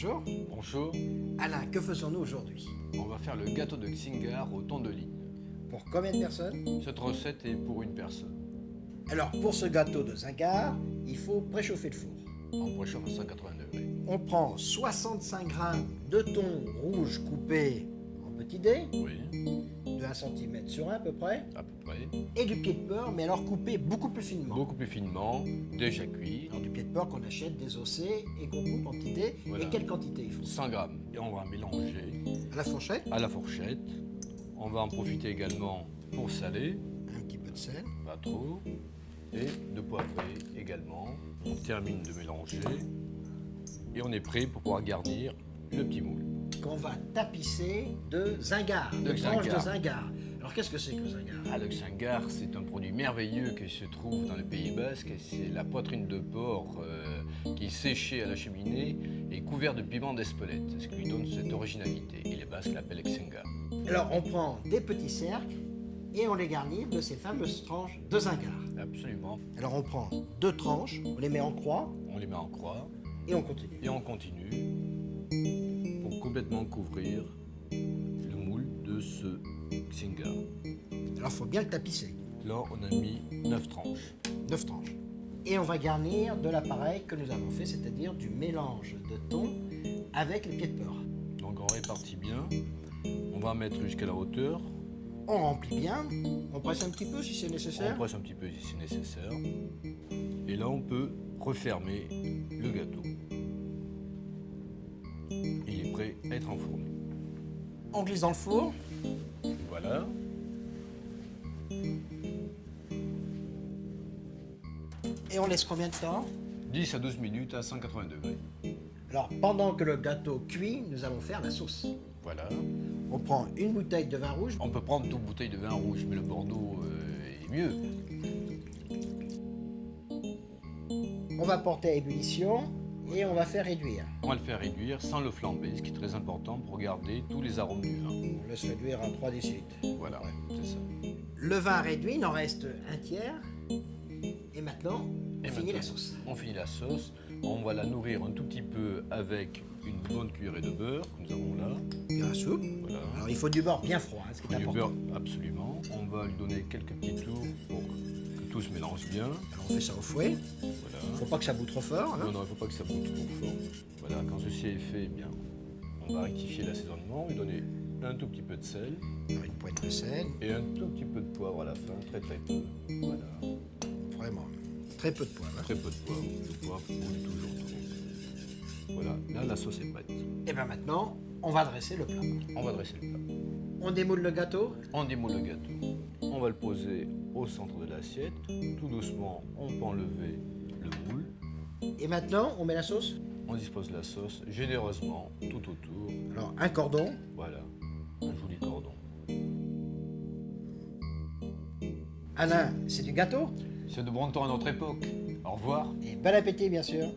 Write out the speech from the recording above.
Bonjour. Bonjour, Alain, que faisons-nous aujourd'hui? on va faire le gâteau de Xingar au thon de ligne. Pour combien de personnes? Cette recette est pour une personne. Alors, pour ce gâteau de zingar, il faut préchauffer le four. On préchauffe à 180 degrés. On prend 65 g de thon rouge coupé en petits dés, Oui, de 1 cm sur 1 à peu près, à peu près. et du pied de porc, mais alors coupé beaucoup plus finement. Beaucoup plus finement, déjà cuit, Alors, du pied de porc qu'on achète désossé et qu'on coupe en petits dés. Voilà. Et quelle quantité il faut? 100 grammes. Et on va mélanger À la fourchette, à la fourchette. On va en profiter également pour saler, un petit peu de sel. pas trop, et de poivrer également. On termine de mélanger et on est prêt pour pouvoir garnir le petit moule. Qu'on va tapisser de zingar, de tranches de zingar. zingar. Alors qu'est-ce que c'est que le zingar? Ah, le Xingar, c'est un produit merveilleux qui se trouve dans le Pays Basque. C'est la poitrine de porc qui est séchée à la cheminée et couverte de piment d'Espelette, ce qui lui donne cette originalité. Et les Basques l'appellent Xingar. Alors on prend des petits cercles et on les garnit de ces fameuses tranches de zingar. Absolument. Alors on prend 2 tranches, on les met en croix On les met en croix et on continue. et on continue pour complètement couvrir le moule de ce Xingar. Alors il faut bien le tapisser, Là, on a mis 9 tranches. 9 tranches. Et on va garnir de l'appareil que nous avons fait, c'est-à-dire du mélange de thon avec les pieds de porc. Donc on répartit bien. On va mettre jusqu'à la hauteur. On remplit bien, on presse un petit peu si c'est On nécessaire. presse un petit peu si c'est nécessaire. Et là, on peut refermer le gâteau. Il est prêt à être enfourné. On glisse dans le four. Voilà. Et on laisse combien de temps? 10 à 12 minutes à 180 degrés. Alors pendant que le gâteau cuit, nous allons faire la sauce. Voilà. On prend une bouteille de vin rouge. On peut prendre toute bouteille de vin rouge, mais le Bordeaux est mieux. On va porter à ébullition et on va faire réduire. On va le faire réduire sans le flamber, ce qui est très important pour garder tous les arômes du vin. On laisse réduire à 3 décilitres. Voilà, Ouais. c'est ça. Le vin réduit, il en reste un tiers. Et maintenant, on Et finit la maintenant, sauce. On finit la sauce. On va la nourrir un tout petit peu avec une bonne cuillerée de beurre que nous avons là. Puis à soupe. Voilà. Alors il faut du beurre bien froid, ce qui est Du important. beurre, absolument. On va lui donner quelques petits tours pour que tout se mélange bien. Alors on fait ça au fouet. Voilà. Faut pas que ça bout trop fort. hein. Non, non, il ne faut pas que ça boute trop fort. Voilà, quand ceci est fait, eh bien, on va rectifier l'assaisonnement, lui donner un tout petit peu de sel Alors, une pointe de sel, et un tout petit peu de poivre à la fin, très très peu. Voilà, vraiment. Très peu de poivre. hein. très peu de poivre. Le poivre brûle toujours trop. Voilà, là la sauce est prête. Et bien maintenant, on va dresser le plat. On va dresser le plat. On démoule le gâteau. On démoule le gâteau. On va le poser au centre de l'assiette. Tout doucement, on peut enlever le moule. Et maintenant, on met la sauce. On dispose la sauce généreusement tout autour. Alors un cordon. Voilà, un joli cordon. Alain, c'est du gâteau. C'est de bon temps à notre époque. Au revoir. Et bon appétit, bien sûr.